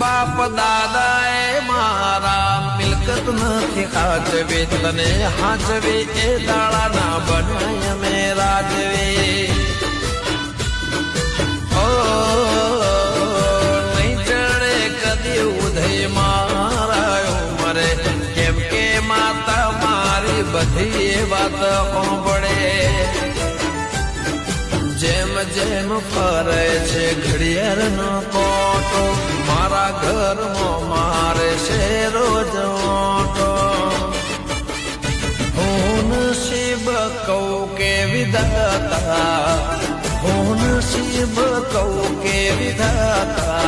બાપ દાદાએ મારા મિલકત નથી હાચવી તને હાચવી એ દાળાના બનાય મે રાજવી ઓ નહીં ચડે કદી ઉદય મારા ઉમરે કેમ કે માતા મારી બધી વાત સાંભળે જેમ જેમ ફરે છે ઘડિયાળનો કોટો મારા ઘરમાં મારે છે રોજ ઓટો હું નસીબ કહું કે વિધાતા હું નસીબ કહું કે વિધાતા